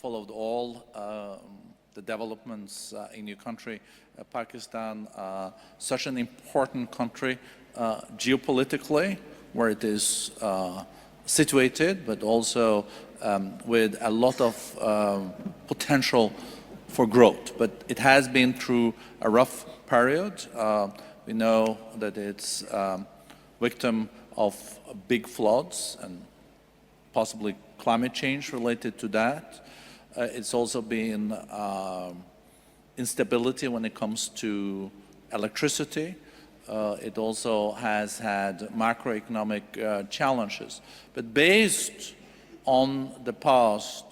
followed all the developments in your country. Pakistan, such an important country geopolitically, where it is situated, but also with a lot of potential for growth. But it has been through a rough period. We know that it's victim of big floods and possibly climate change related to that. It's also been instability when it comes to electricity. It also has had macroeconomic challenges. But based on the past,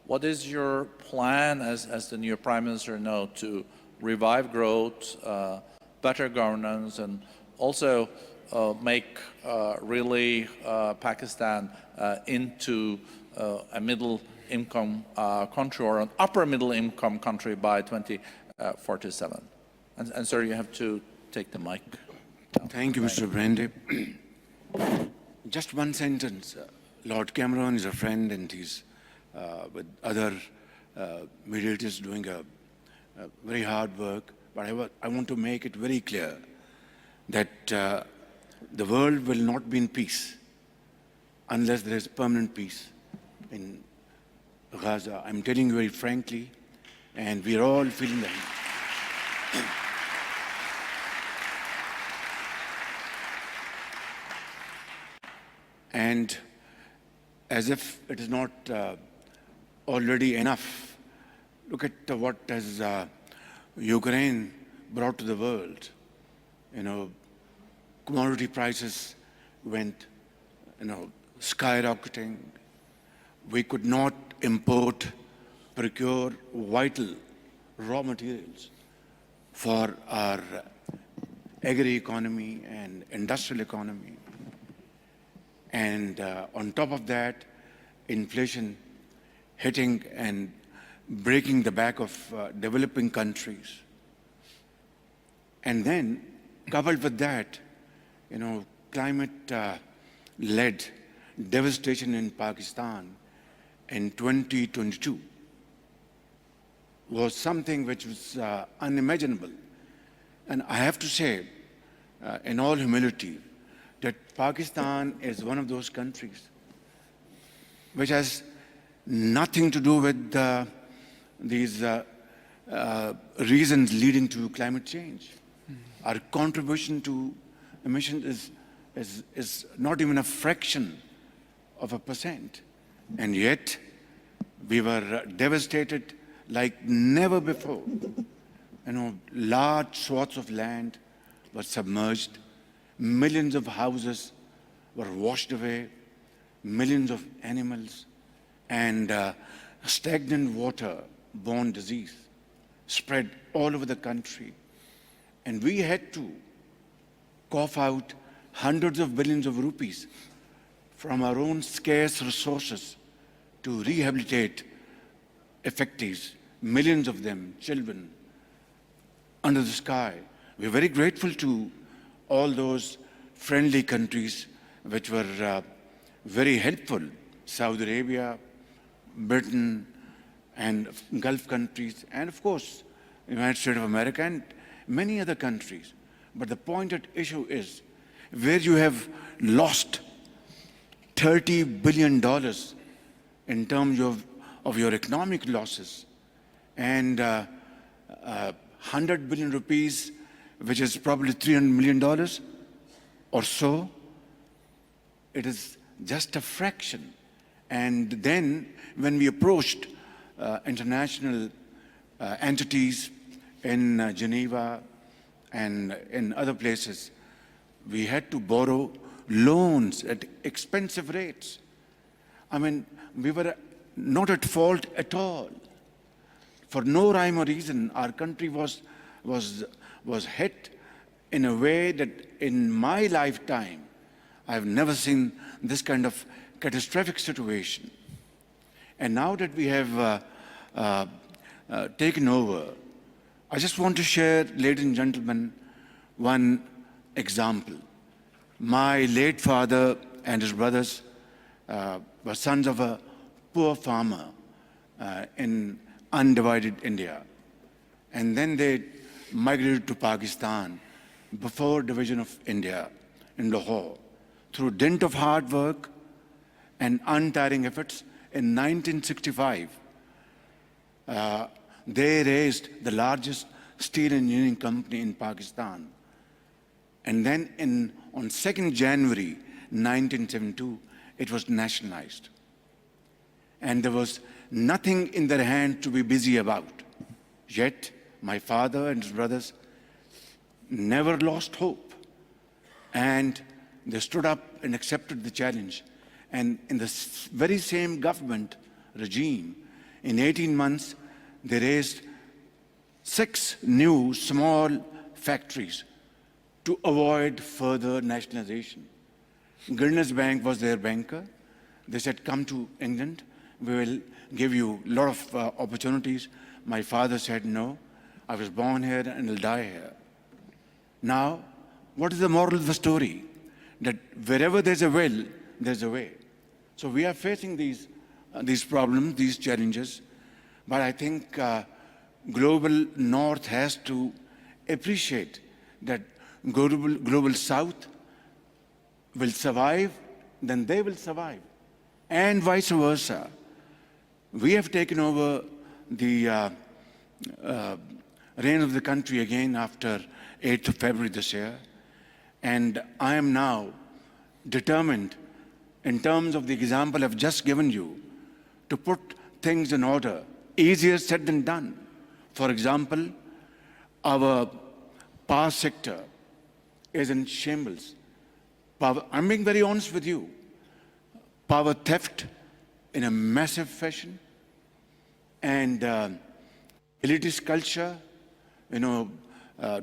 what is your plan as the new Prime Minister now to revive growth, better governance, and also make really Pakistan into a middle-income country or an upper-middle-income country by 2047? And sir, you have to take the mic. Thank you, Mr. Brande. Just one sentence. Lord Cameron is a friend, and he's with other mediators doing a very hard work. But I want to make it very clear that the world will not be in peace unless there is permanent peace in Gaza. I'm telling you very frankly, and we're all feeling the heat. And as if it is not already enough, look at what has Ukraine brought to the world. You know, commodity prices went, skyrocketing. We could not import, procure vital raw materials for our agri-economy and industrial economy. And on top of that, inflation hitting and breaking the back of developing countries. And then, coupled with that, climate-led devastation in Pakistan in 2022 was something which was unimaginable. And I have to say, in all humility, that Pakistan is one of those countries which has nothing to do with these reasons leading to climate change. Our contribution to emissions is not even a fraction of a percent. And yet, we were devastated like never before. Large swaths of land were submerged. Millions of houses were washed away, millions of animals, and stagnant water-borne disease spread all over the country. And we had to cough out hundreds of billions of rupees from our own scarce resources to rehabilitate effectives, millions of them, children, under the sky. We're very grateful to all those friendly countries which were very helpful. Saudi Arabia, Britain, and Gulf countries, and of course, the United States of America, and many other countries. But the point at issue is, where you have lost $30 billion in terms of your economic losses, and 100 billion rupees, which is probably $300 million or so, it is just a fraction. And then when we approached international entities in Geneva and in other places, we had to borrow loans at expensive rates. I mean, we were not at fault at all. For no rhyme or reason, our country was hit in a way that in my lifetime, I've never seen this kind of catastrophic situation. And now that we have taken over, I just want to share, ladies and gentlemen, one example. My late father and his brothers were sons of a poor farmer in undivided India. And then they migrated to Pakistan before division of India in Lahore. Through dint of hard work and untiring efforts, in 1965, they raised the largest steel engineering company in Pakistan. And then on 2nd January 1972, it was nationalized. And there was nothing in their hand to be busy about. Yet, my father and his brothers never lost hope. And they stood up and accepted the challenge. And in the very same government regime, in 18 months, they raised 6 new small factories to avoid further nationalization. Goodness Bank was their banker. They said, come to England, we will give you a lot of opportunities. My father said, no, I was born here and I'll die here. Now, what is the moral of the story? That wherever there's a will, there's a way. So we are facing these problems, these challenges, but I think global North has to appreciate that global South will survive, then they will survive, and vice versa. We have taken over the reign of the country again after 8th of February this year, and I am now determined, in terms of the example I've just given you, to put things in order. Easier said than done. For example, our power sector is in shambles. I'm being very honest with you. Power theft in a massive fashion, and elitist culture,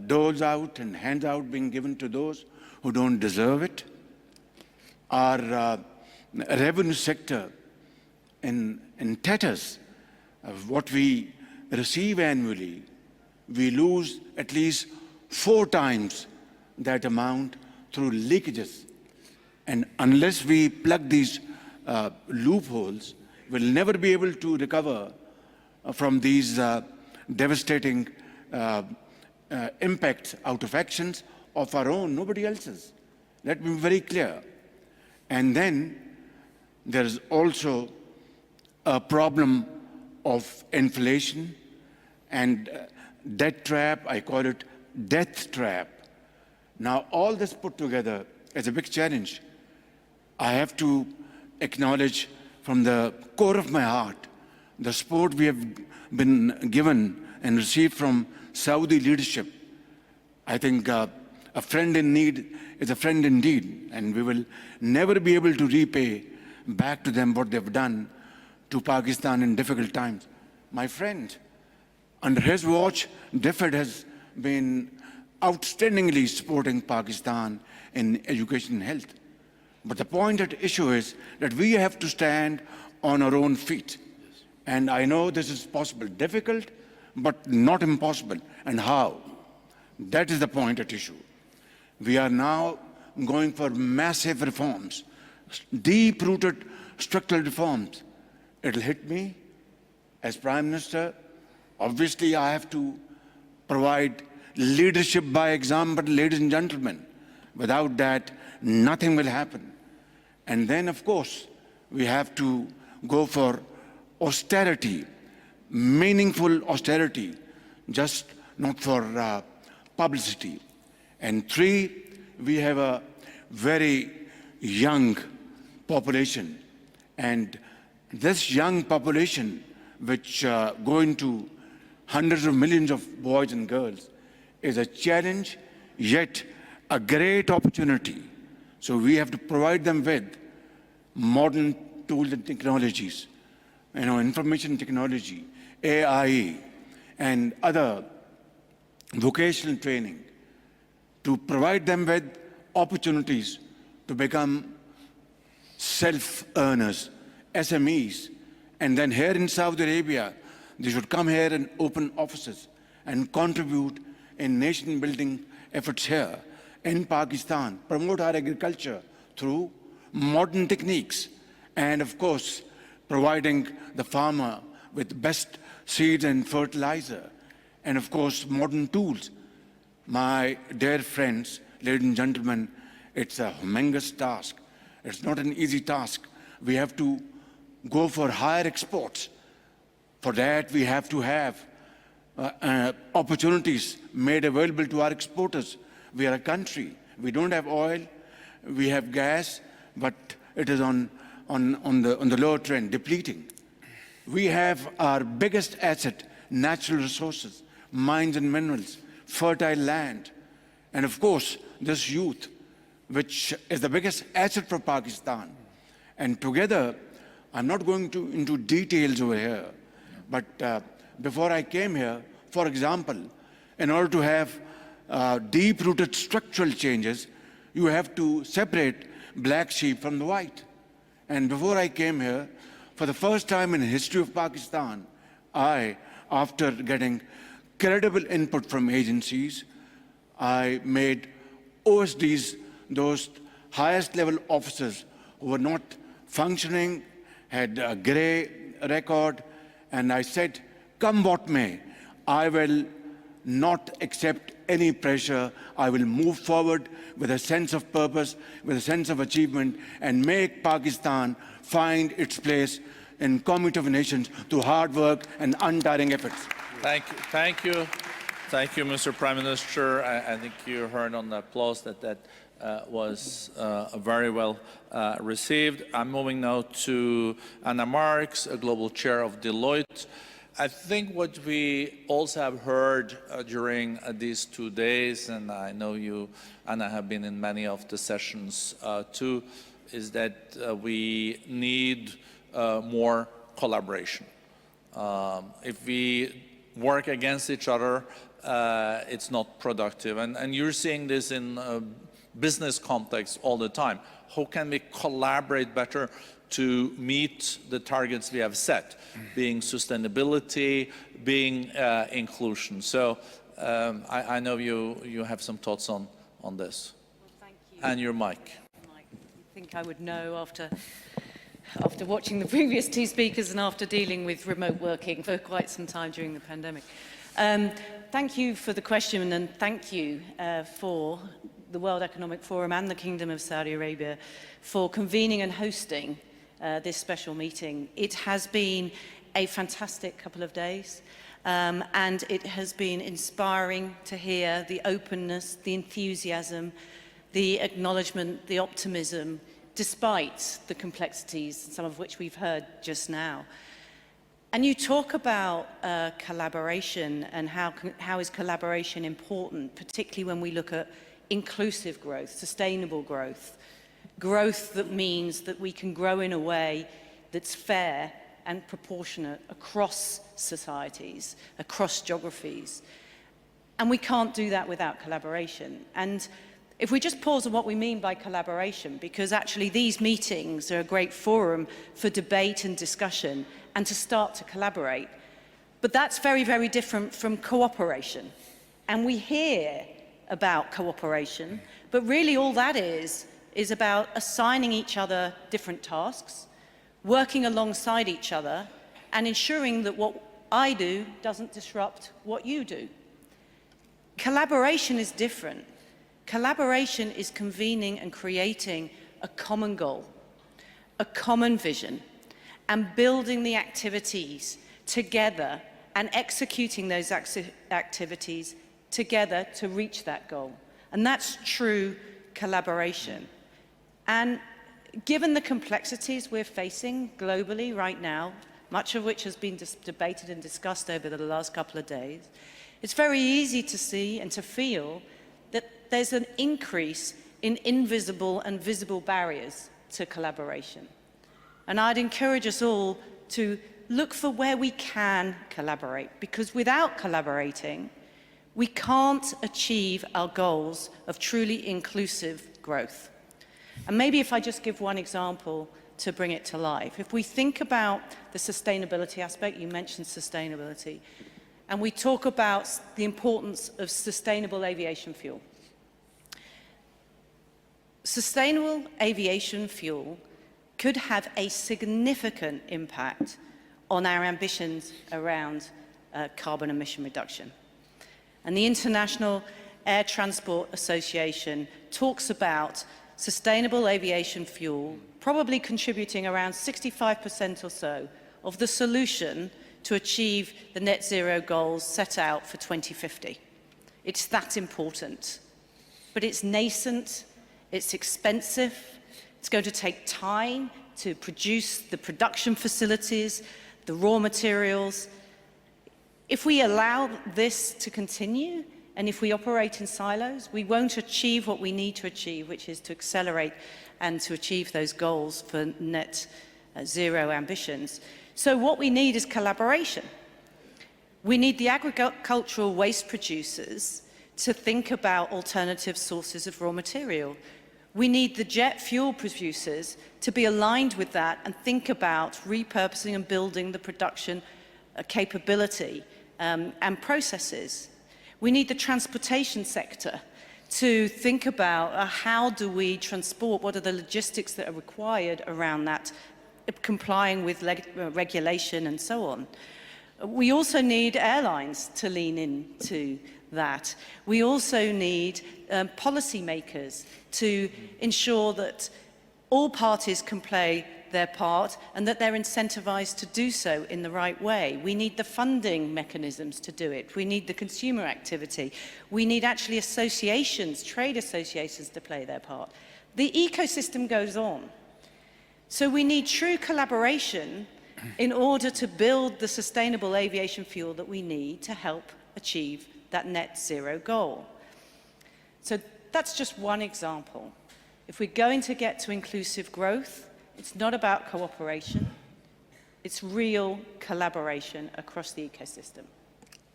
doles out and hands out being given to those who don't deserve it. Our revenue sector in tatters. What we receive annually, we lose at least 4 times that amount through leakages. And unless we plug these loopholes, we'll never be able to recover from these devastating impacts out of actions of our own, nobody else's. Let me be very clear. And then there's also a problem of inflation and debt trap. I call it death trap. Now, all this put together is a big challenge. I have to acknowledge from the core of my heart the support we have been given and received from Saudi leadership. I think a friend in need is a friend indeed, and we will never be able to repay back to them what they've done to Pakistan in difficult times. My friend, under his watch, DFID has been outstandingly supporting Pakistan in education and health. But the point at issue is that we have to stand on our own feet. Yes. And I know this is possible, difficult, but not impossible. And how? That is the point at issue. We are now going for massive reforms, deep-rooted structural reforms. It'll hit me as Prime Minister. Obviously, I have to provide leadership by example, ladies and gentlemen. Without that, nothing will happen. And then, of course, we have to go for austerity, meaningful austerity, just not for publicity. And 3, we have a very young population. And this young population, which go into hundreds of millions of boys and girls, is a challenge, yet a great opportunity. So we have to provide them with modern tools and technologies, information technology, AI, and other vocational training, to provide them with opportunities to become self-earners, SMEs. And then here in Saudi Arabia, they should come here and open offices and contribute in nation-building efforts here. In Pakistan, promote our agriculture through modern techniques, and of course, providing the farmer with best seeds and fertilizer, and of course modern tools. My dear friends, ladies and gentlemen, it's a humongous task. It's not an easy task. We have to go for higher exports. For that, we have to have opportunities made available to our exporters. We are a country. We don't have oil. We have gas, but it is on the lower trend, depleting. We have our biggest asset, natural resources, mines and minerals, fertile land, and of course, this youth, which is the biggest asset for Pakistan. And together, I'm not going into details over here, but before I came here, for example, in order to have deep-rooted structural changes, you have to separate black sheep from the white. And before I came here, for the first time in the history of Pakistan, after getting credible input from agencies, I made OSDs, those highest level officers who were not functioning, had a gray record, and I said, come what may, I will not accept any pressure. I will move forward with a sense of purpose, with a sense of achievement, and make Pakistan find its place in Committee of Nations through hard work and untiring efforts. Thank you. Thank you. Thank you, Mr. Prime Minister. I think you heard on the applause that was very well received. I'm moving now to Anna Marks, a global chair of Deloitte. I think what we also have heard during these 2 days, and I know you, Anna, have been in many of the sessions too, is that we need more collaboration. If we work against each other, it's not productive. And you're seeing this in business context all the time. How can we collaborate better to meet the targets we have set, being sustainability, being inclusion? So I know you have some thoughts on this. Well, thank you. And your mic. I think I would know after watching the previous two speakers and after dealing with remote working for quite some time during the pandemic. Thank you for the question, and thank you for the World Economic Forum and the Kingdom of Saudi Arabia for convening and hosting this special meeting. It has been a fantastic couple of days, and it has been inspiring to hear the openness, the enthusiasm, the acknowledgement, the optimism, despite the complexities, some of which we've heard just now. And you talk about collaboration and how is collaboration important, particularly when we look at inclusive growth, sustainable growth, growth that means that we can grow in a way that's fair and proportionate across societies, across geographies. And we can't do that without collaboration. And if we just pause on what we mean by collaboration, because actually these meetings are a great forum for debate and discussion and to start to collaborate. But that's very, very different from cooperation. And we hear about cooperation, but really all that is about assigning each other different tasks, working alongside each other, and ensuring that what I do doesn't disrupt what you do. Collaboration is different. Collaboration is convening and creating a common goal, a common vision, and building the activities together and executing those activities together to reach that goal. And that's true collaboration. And given the complexities we're facing globally right now, much of which has been debated and discussed over the last couple of days, it's very easy to see and to feel that there's an increase in invisible and visible barriers to collaboration. And I'd encourage us all to look for where we can collaborate, because without collaborating, we can't achieve our goals of truly inclusive growth. And maybe if I just give one example to bring it to life. If we think about the sustainability aspect, you mentioned sustainability, and we talk about the importance of sustainable aviation fuel. Sustainable aviation fuel could have a significant impact on our ambitions around carbon emission reduction. And the International Air Transport Association talks about sustainable aviation fuel probably contributing around 65% or so of the solution to achieve the net zero goals set out for 2050. It's that important. But it's nascent, it's expensive, it's going to take time to produce the production facilities, the raw materials. If we allow this to continue, and if we operate in silos, we won't achieve what we need to achieve, which is to accelerate and to achieve those goals for net zero ambitions. So what we need is collaboration. We need the agricultural waste producers to think about alternative sources of raw material. We need the jet fuel producers to be aligned with that and think about repurposing and building the production capability and processes. We need the transportation sector to think about how do we transport, what are the logistics that are required around that, complying with regulation and so on. We also need airlines to lean into that. We also need policymakers to ensure that all parties can play their part and that they're incentivized to do so in the right way. We need the funding mechanisms to do it. We need the consumer activity. We need actually associations, trade associations to play their part. The ecosystem goes on. So we need true collaboration in order to build the sustainable aviation fuel that we need to help achieve that net zero goal. So that's just one example. If we're going to get to inclusive growth, it's not about cooperation, it's real collaboration across the ecosystem.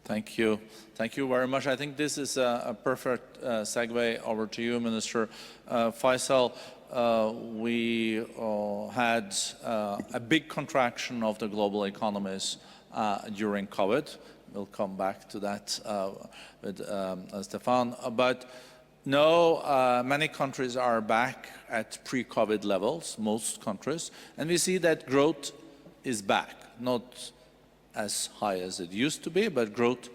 Thank you. Thank you very much. I think this is a perfect segue over to you, Minister Faisal. We had a big contraction of the global economies during COVID. We'll come back to that with Stefan. But no, many countries are back at pre-COVID levels, most countries, and we see that growth is back, not as high as it used to be, but growth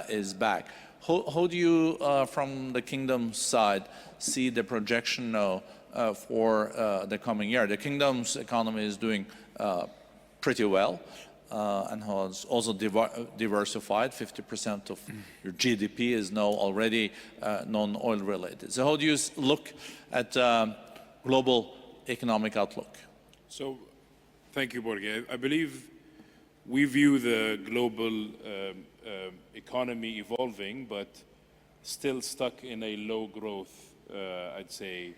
is back. How do you, from the Kingdom's side, see the projection now for the coming year? The Kingdom's economy is doing pretty well and has also diversified. 50% of your GDP is now already non-oil related. So how do you look at global economic outlook? So, thank you, Borge. I believe we view the global economy evolving, but still stuck in a low growth, I'd say,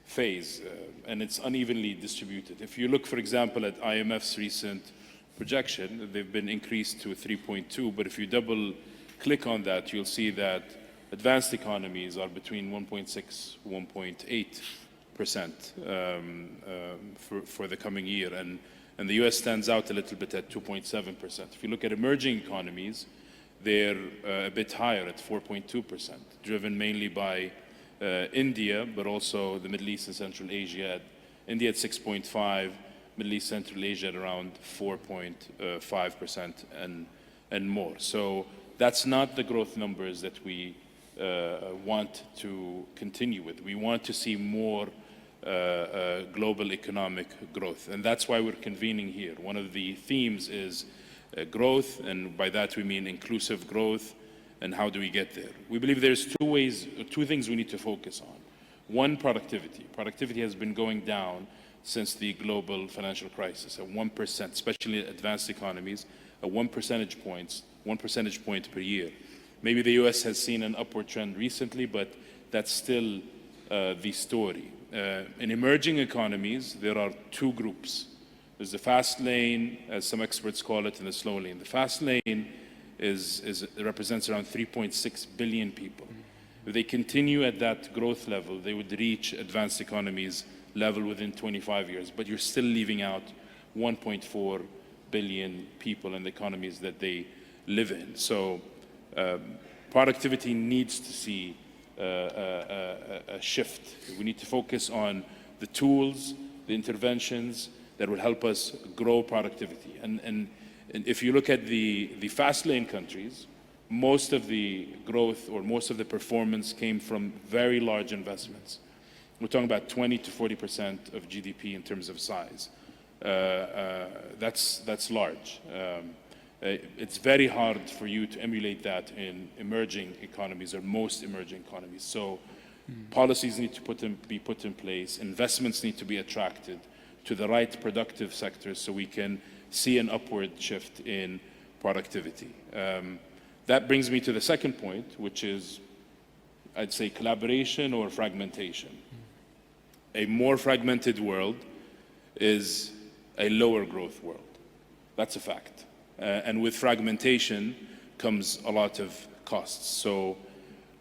phase, and it's unevenly distributed. If you look, for example, at IMF's recent projection, they've been increased to 3.2, but if you double click on that, you'll see that advanced economies are between 1.6, 1.8% for the coming year, and the US stands out a little bit at 2.7%. If you look at emerging economies, they're a bit higher at 4.2%, driven mainly by India, but also the Middle East and Central Asia. India at 6.5, Middle East, Central Asia at around 4.5% and more. So that's not the growth numbers that we want to continue with. We want to see more global economic growth, and that's why we're convening here. One of the themes is growth, and by that we mean inclusive growth. And how do we get there? We believe there's two things we need to focus on. One, productivity. Productivity has been going down since the global financial crisis at 1%, especially in advanced economies, at 1 percentage point per year. Maybe the US has seen an upward trend recently, but that's still the story. In emerging economies, there are two groups. There's the fast lane, as some experts call it, and the slow lane. The fast lane represents around 3.6 billion people. If they continue at that growth level, they would reach advanced economies level within 25 years, but you're still leaving out 1.4 billion people in the economies that they live in. So productivity needs to see a shift. We need to focus on the tools, the interventions that will help us grow productivity. And And if you look at the fast lane countries, most of the growth or most of the performance came from very large investments. We're talking about 20 to 40% of GDP in terms of size. That's large. It's very hard for you to emulate that in emerging economies or most emerging economies. So policies need to be put in place, investments need to be attracted to the right productive sectors so we can see an upward shift in productivity. That brings me to the second point, which is, I'd say, collaboration or fragmentation. A more fragmented world is a lower growth world. That's a fact. And with fragmentation comes a lot of costs. So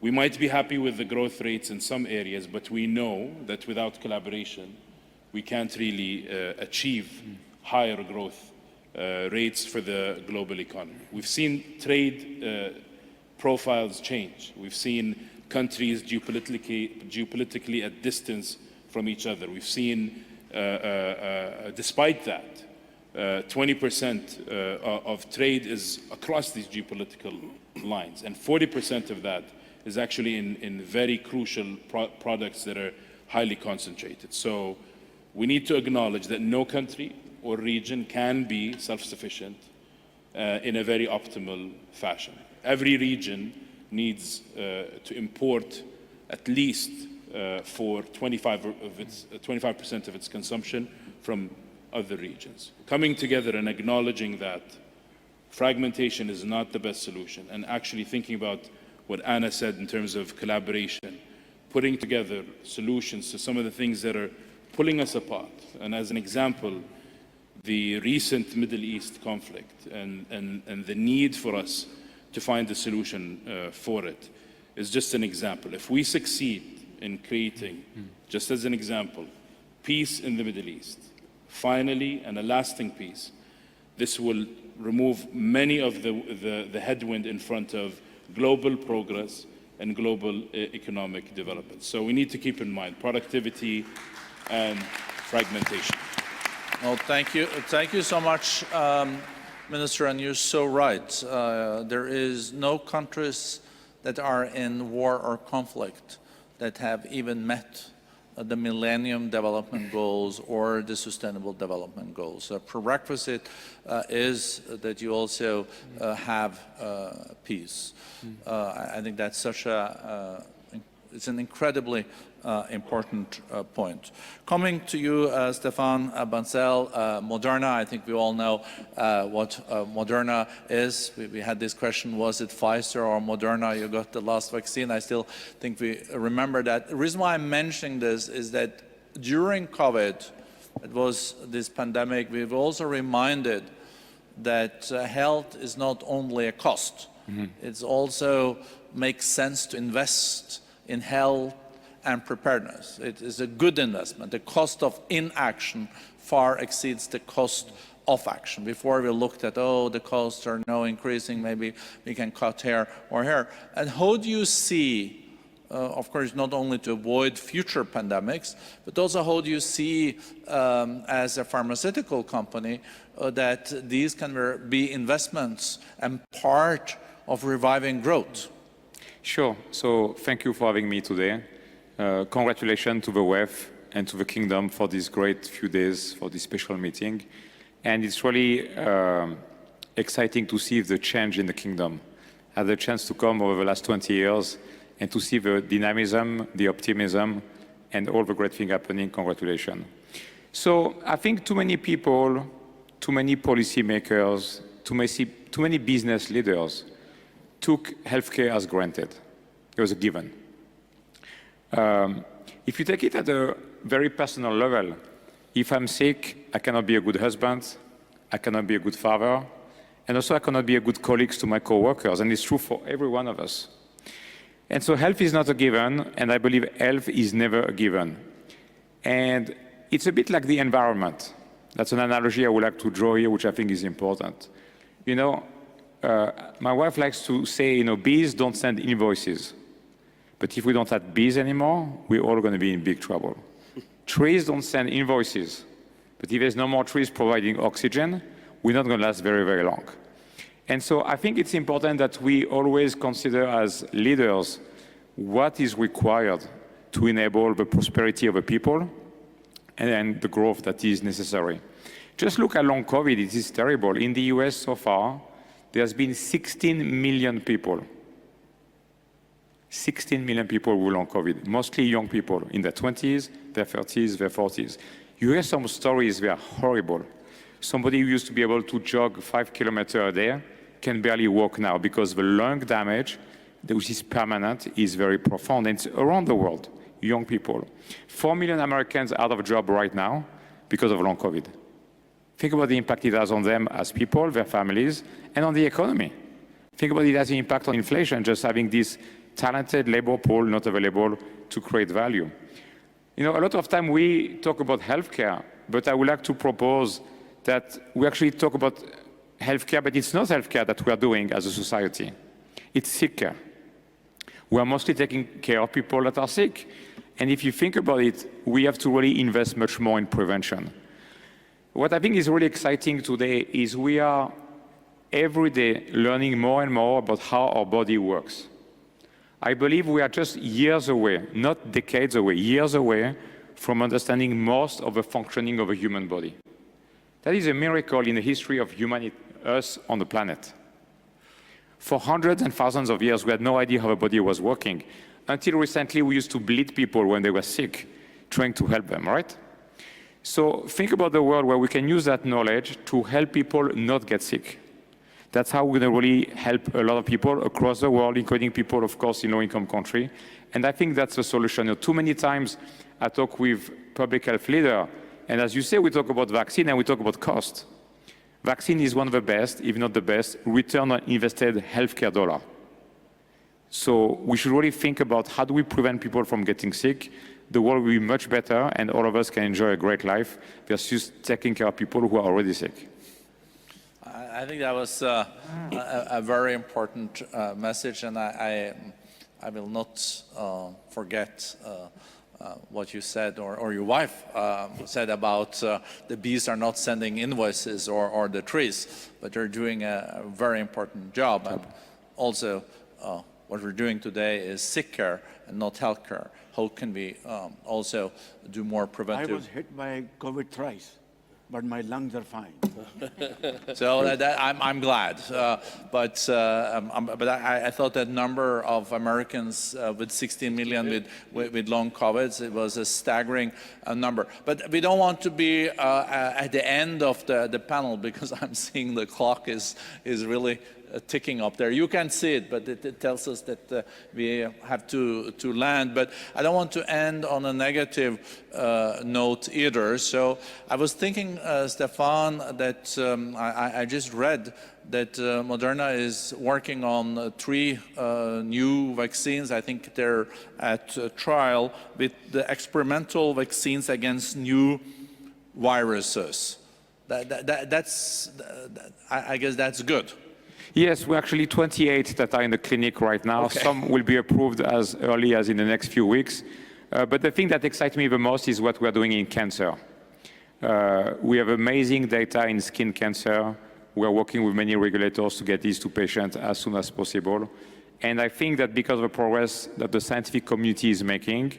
we might be happy with the growth rates in some areas, but we know that without collaboration, we can't really achieve higher growth rates for the global economy. We've seen trade profiles change. We've seen countries geopolitically at distance from each other. We've seen, despite that, 20% of trade is across these geopolitical lines, and 40% of that is actually in very crucial products that are highly concentrated. So we need to acknowledge that no country or region can be self-sufficient in a very optimal fashion. Every region needs to import at least for 25% of its consumption from other regions. Coming together and acknowledging that fragmentation is not the best solution, and actually thinking about what Anna said in terms of collaboration, putting together solutions to some of the things that are pulling us apart. And as an example, the recent Middle East conflict and the need for us to find a solution for it is just an example. If we succeed in creating, just as an example, peace in the Middle East, finally, and a lasting peace, this will remove many of the headwind in front of global progress and global economic development. So we need to keep in mind productivity and fragmentation. Well, thank you. Thank you so much, Minister, and you're so right. There is no countries that are in war or conflict that have even met the Millennium Development Goals or the Sustainable Development Goals. A prerequisite is that you also have peace. I think that's such it's an incredibly important point. Coming to you, Stéphane Bancel, Moderna, I think we all know what Moderna is. We had this question, was it Pfizer or Moderna? You got the last vaccine. I still think we remember that. The reason why I'm mentioning this is that during COVID, it was this pandemic, we've also reminded that health is not only a cost. It also makes sense to invest in health and preparedness. It is a good investment. The cost of inaction far exceeds the cost of action. Before we looked at, oh, the costs are now increasing, maybe we can cut here or here. And how do you see, of course, not only to avoid future pandemics, but also how do you see, as a pharmaceutical company, that these can be investments and part of reviving growth? Sure. So thank you for having me today. Congratulations to the WEF and to the Kingdom for this great few days, for this special meeting. And it's really exciting to see the change in the Kingdom. I had the chance to come over the last 20 years and to see the dynamism, the optimism, and all the great things happening. Congratulations. So I think too many people, too many policymakers, too many business leaders took healthcare as granted. It was a given. If you take it at a very personal level, if I'm sick, I cannot be a good husband, I cannot be a good father, and also I cannot be a good colleague to my co-workers, and it's true for every one of us. And so health is not a given, and I believe health is never a given. And it's a bit like the environment. That's an analogy I would like to draw here, which I think is important. You know, my wife likes to say, you know, bees don't send invoices. But if we don't have bees anymore, we're all going to be in big trouble. Trees don't send invoices. But if there's no more trees providing oxygen, we're not going to last very, very long. And so I think it's important that we always consider as leaders what is required to enable the prosperity of the people and the growth that is necessary. Just look at long COVID, it is terrible. In the US so far, there's been 16 million people. 16 million people with long COVID, mostly young people in their 20s, their 30s, their 40s. You hear some stories, they are horrible. Somebody who used to be able to jog 5 kilometers a day can barely walk now because the lung damage, which is permanent, is very profound. And it's around the world, young people. 4 million Americans out of job right now because of long COVID. Think about the impact it has on them as people, their families, and on the economy. Think about it as an impact on inflation, just having this talented labor pool not available to create value. You know, a lot of time we talk about healthcare, but I would like to propose that we actually talk about healthcare, but it's not healthcare that we are doing as a society. It's sick care. We are mostly taking care of people that are sick. And if you think about it, we have to really invest much more in prevention. What I think is really exciting today is we are every day learning more and more about how our body works. I believe we are just years away, not decades away, years away from understanding most of the functioning of a human body. That is a miracle in the history of humanity, us on the planet. For hundreds and thousands of years, we had no idea how a body was working. Until recently, we used to bleed people when they were sick, trying to help them, right? So think about the world where we can use that knowledge to help people not get sick. That's how we're going to really help a lot of people across the world, including people, of course, in low-income countries. And I think that's the solution. You know, too many times I talk with public health leaders, and as you say, we talk about vaccine and we talk about cost. Vaccine is one of the best, if not the best, return on invested healthcare dollar. So we should really think about how do we prevent people from getting sick. The world will be much better, and all of us can enjoy a great life versus taking care of people who are already sick. I think that was a very important message, and I will not forget what you said, or your wife said about the bees are not sending invoices or the trees, but they're doing a very important job. And also, what we're doing today is sick care and not health care. How can we also do more preventive? I was hit by COVID thrice, but my lungs are fine. So I'm glad. But I thought that number of Americans with 16 million with long COVID, it was a staggering number. But we don't want to be at the end of the panel, because I'm seeing the clock is really ticking up there. You can see it, but it tells us that we have to land. But I don't want to end on a negative note either. So I was thinking, Stefan, that I just read that Moderna is working on 3 new vaccines. I think they're at trial with the experimental vaccines against new viruses. I guess that's good. Yes, we're actually 28 that are in the clinic right now. Okay. Some will be approved as early as in the next few weeks. But the thing that excites me the most is what we're doing in cancer. We have amazing data in skin cancer. We're working with many regulators to get these to patients as soon as possible. And I think that because of the progress that the scientific community is making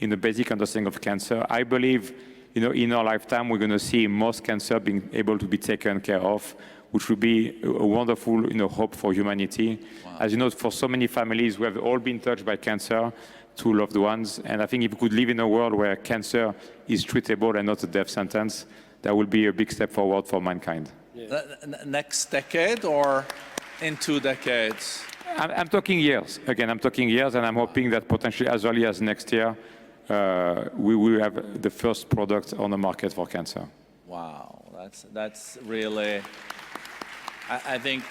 in the basic understanding of cancer, I believe, you know, in our lifetime, we're going to see most cancer being able to be taken care of, which would be a wonderful, you know, hope for humanity. Wow. As you know, for so many families, we have all been touched by cancer, 2 loved ones. And I think if we could live in a world where cancer is treatable and not a death sentence, that would be a big step forward for mankind. Yeah. Next decade or in 2 decades? I'm talking years. Again, I'm talking years, and I'm hoping that potentially as early as next year, we will have the first product on the market for cancer. Wow, that's really... I think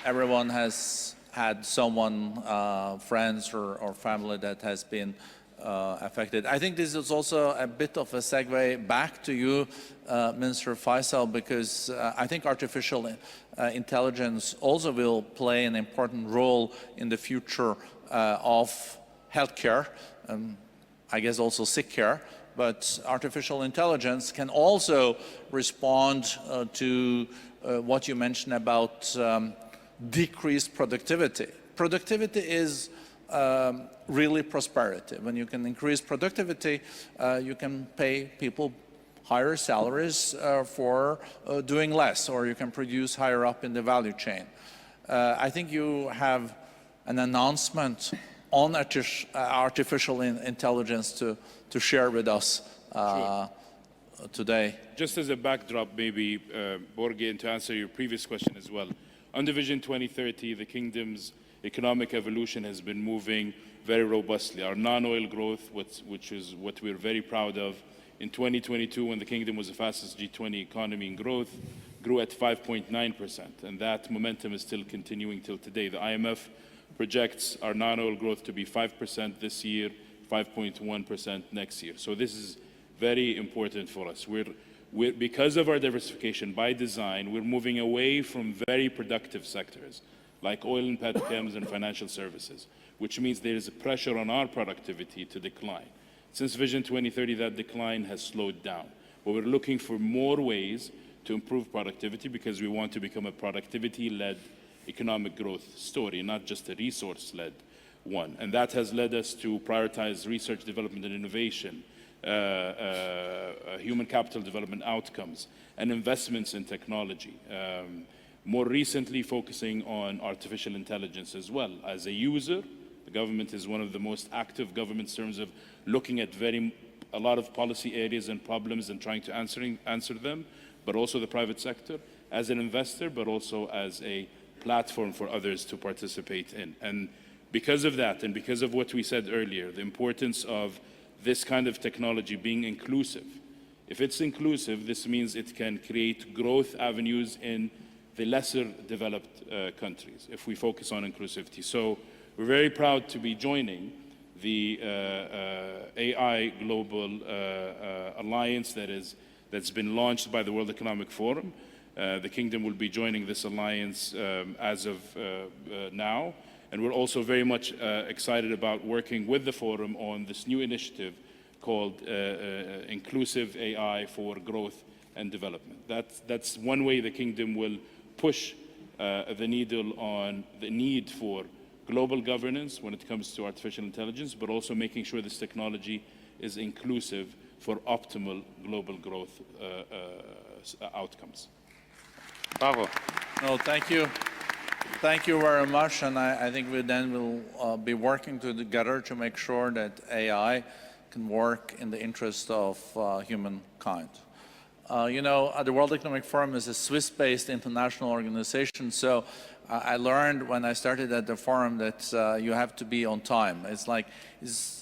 everyone has had someone, friends or family that has been affected. I think this is also a bit of a segue back to you, Minister Faisal, because I think artificial intelligence also will play an important role in the future of healthcare, I guess also sick care. but artificial intelligence can also respond to what you mentioned about decreased productivity. Productivity is really prosperity. When you can increase productivity, you can pay people higher salaries for doing less, or you can produce higher up in the value chain. I think you have an announcement on artificial intelligence to share with us today. Just as a backdrop, maybe, Borge, and to answer your previous question as well. Under Vision 2030, the Kingdom's economic evolution has been moving very robustly. Our non-oil growth, which is what we're very proud of, in 2022, when the Kingdom was the fastest G20 economy in growth, grew at 5.9%, and that momentum is still continuing till today. The IMF projects our non-oil growth to be 5% this year, 5.1% next year. So this is very important for us. Because of our diversification by design, we're moving away from very productive sectors like oil and petrochems and financial services, which means there is a pressure on our productivity to decline. Since Vision 2030, that decline has slowed down. But we're looking for more ways to improve productivity because we want to become a productivity-led economic growth story, not just a resource-led one. And that has led us to prioritize research, development, and innovation, human capital development outcomes, and investments in technology. More recently, focusing on artificial intelligence as well. As a user, the government is one of the most active governments in terms of looking at a lot of policy areas and problems and trying to answer them, but also the private sector, as an investor, but also as a platform for others to participate in. And because of that, and because of what we said earlier, the importance of this kind of technology being inclusive. If it's inclusive, this means it can create growth avenues in the lesser developed countries, if we focus on inclusivity. So we're very proud to be joining the AI Global Alliance that's been launched by the World Economic Forum. The Kingdom will be joining this alliance as of now. And we're also very much excited about working with the forum on this new initiative called Inclusive AI for Growth and Development. That's one way the Kingdom will push the needle on the need for global governance when it comes to artificial intelligence, but also making sure this technology is inclusive for optimal global growth outcomes. Bravo. No, thank you. Thank you very much, and I think we then will be working together to make sure that AI can work in the interest of humankind. You know, the World Economic Forum is a Swiss-based international organization, so I learned when I started at the forum that you have to be on time. It's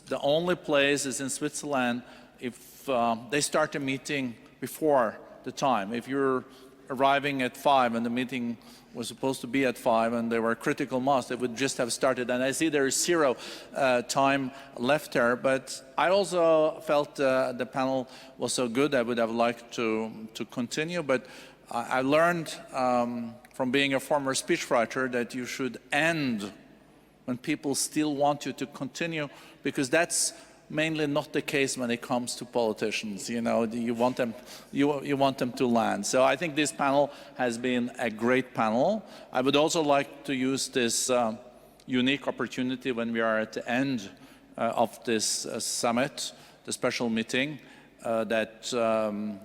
the only place is in Switzerland if they start a meeting before the time. If you're arriving at 5 and the meeting was supposed to be at 5 and there were critical mass, they would just have started. And I see there is 0 time left there. But I also felt the panel was so good, I would have liked to continue. But I learned from being a former speechwriter that you should end when people still want you to continue, because that's mainly not the case when it comes to politicians. You know, you want them to land. So I think this panel has been a great panel. I would also like to use this unique opportunity when we are at the end of this summit, the special meeting that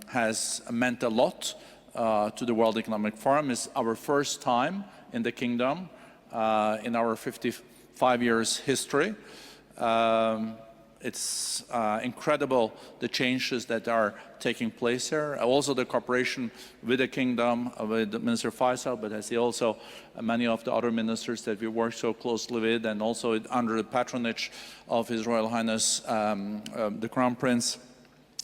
has meant a lot to the World Economic Forum. It's our first time in the Kingdom in our 55 years history. It's incredible the changes that are taking place here. Also the cooperation with the Kingdom, with Minister Faisal, but I see also many of the other ministers that we work so closely with, and also under the patronage of His Royal Highness the Crown Prince,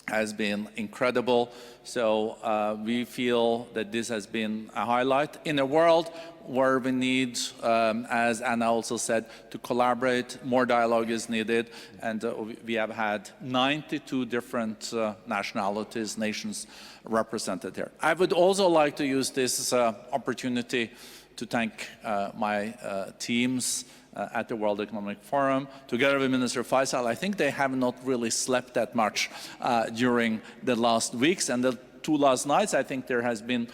has been incredible. So we feel that this has been a highlight in a world where we need, as Anna also said, to collaborate. More dialogue is needed, and we have had 92 different nationalities, nations represented here. I would also like to use this opportunity to thank my teams at the World Economic Forum, together with Minister Faisal. I think they have not really slept that much during the last weeks, and the 2 last nights, I think there has been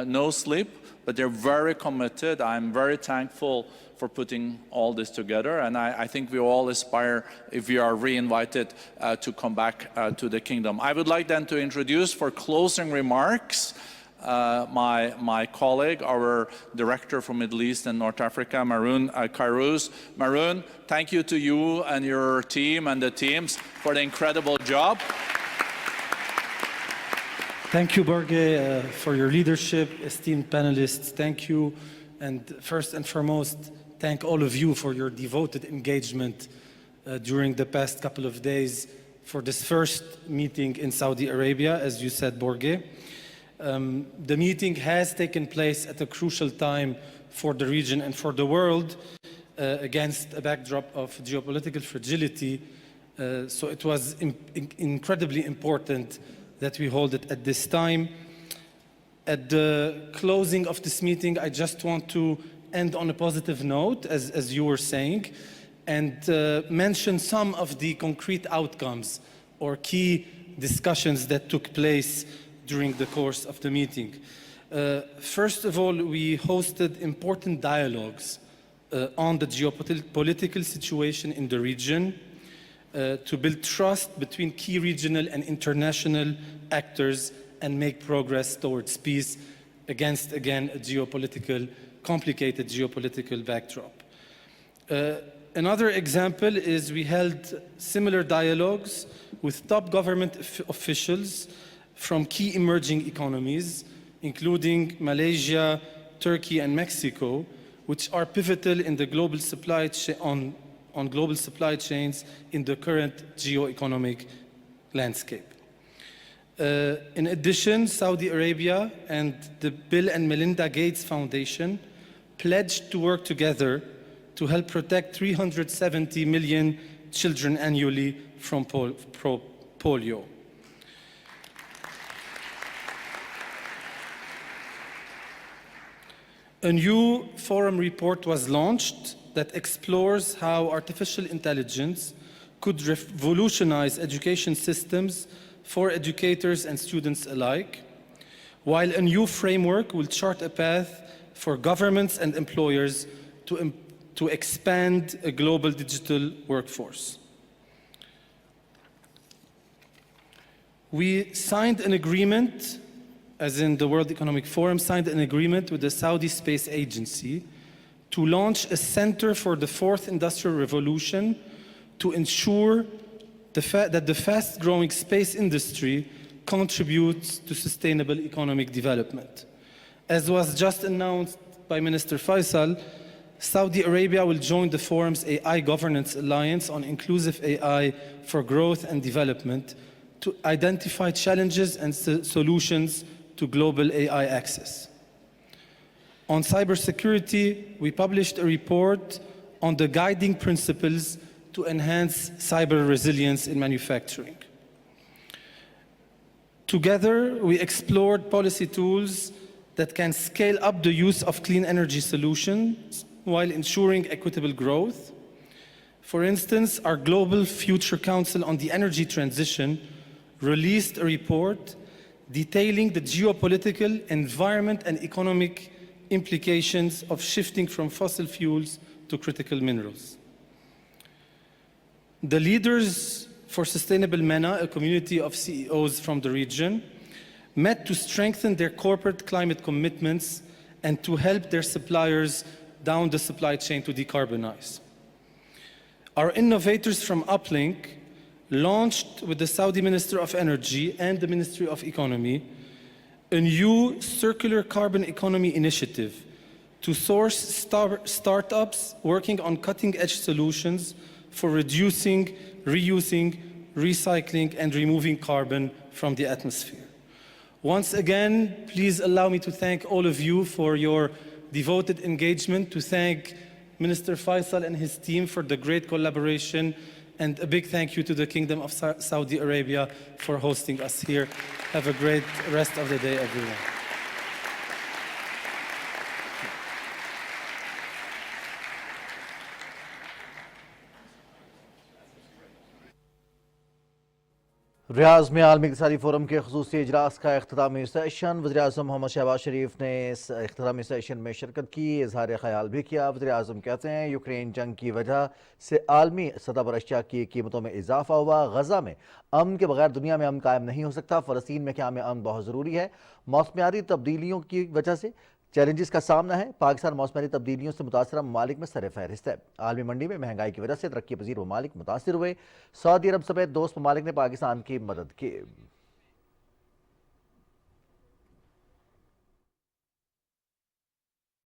no sleep, but they're very committed. I'm very thankful for putting all this together, and I think we all aspire, if we are re-invited, to come back to the kingdom. I would like then to introduce, for closing remarks, my colleague, our director for Middle East and North Africa, Maroon Kairouz. Maroon, thank you to you and your team and the teams for the incredible job. Thank you, Borge, for your leadership. Esteemed panelists, thank you. And first and foremost, thank all of you for your devoted engagement during the past couple of days for this first meeting in Saudi Arabia, as you said, Borge. The meeting has taken place at a crucial time for the region and for the world against a backdrop of geopolitical fragility. So it was incredibly important that we hold it at this time. At the closing of this meeting, I just want to end on a positive note, as you were saying, and mention some of the concrete outcomes or key discussions that took place during the course of the meeting. First of all, we hosted important dialogues on the geopolitical situation in the region, to build trust between key regional and international actors and make progress towards peace against, again, a complicated geopolitical backdrop. Another example is we held similar dialogues with top government officials from key emerging economies, including Malaysia, Turkey, and Mexico, which are pivotal in the global supply chain on global supply chains in the current geo-economic landscape. In addition, Saudi Arabia and the Bill and Melinda Gates Foundation pledged to work together to help protect 370 million children annually from polio. A new forum report was launched that explores how artificial intelligence could revolutionize education systems for educators and students alike, while a new framework will chart a path for governments and employers to expand a global digital workforce. We signed an agreement, as in the World Economic Forum, signed an agreement with the Saudi Space Agency to launch a Center for the Fourth Industrial Revolution to ensure that the fast-growing space industry contributes to sustainable economic development. As was just announced by Minister Faisal, Saudi Arabia will join the forum's AI Governance Alliance on Inclusive AI for Growth and Development to identify challenges and solutions to global AI access. On cybersecurity, we published a report on the guiding principles to enhance cyber resilience in manufacturing. Together, we explored policy tools that can scale up the use of clean energy solutions while ensuring equitable growth. For instance, our Global Future Council on the Energy Transition released a report detailing the geopolitical, environment, and economic implications of shifting from fossil fuels to critical minerals. The leaders for Sustainable MENA, a community of CEOs from the region, met to strengthen their corporate climate commitments and to help their suppliers down the supply chain to decarbonize. Our innovators from Uplink launched with the Saudi Minister of Energy and the Ministry of Economy a new circular carbon economy initiative to source startups working on cutting-edge solutions for reducing, reusing, recycling, and removing carbon from the atmosphere. Once again, please allow me to thank all of you for your devoted engagement, to thank Minister Faisal and his team for the great collaboration, and a big thank you to the Kingdom of Saudi Arabia for hosting us here. Have a great rest of the day, everyone. रियाज में आलमी इक़्तिसादी forum के ख़ुसूसी इजलास का इख्तितामी session. वज़ीर-ए-आज़म मोहम्मद शहबाज शरीफ ने इस इख्तितामी session में शिरकत की, इजहार ख्याल भी किया। वज़ीर-ए-आज़म कहते हैं यूक्रेन जंग की वजह से आलमी सतह पर अशिया की कीमतों में इजाफा हुआ। गजा में अमन के बगैर दुनिया में अमन कायम नहीं हो सकता। फ़लस्तीन में क़याम अमन बहुत ज़रूरी है। मौसमियाती तब्दीलियों की वजह से चैलेंजेस का सामना है। पाकिस्तान मौसमी तब्दीलियों से मुतासर ममालिक में सर फहरिस्त है। आलमी मंडी में महंगाई की वजह से तरक्की पजीर ममालिक मुतासर हुए। सऊदी अरब समेत दोस्त ममालिक ने पाकिस्तान की मदद की।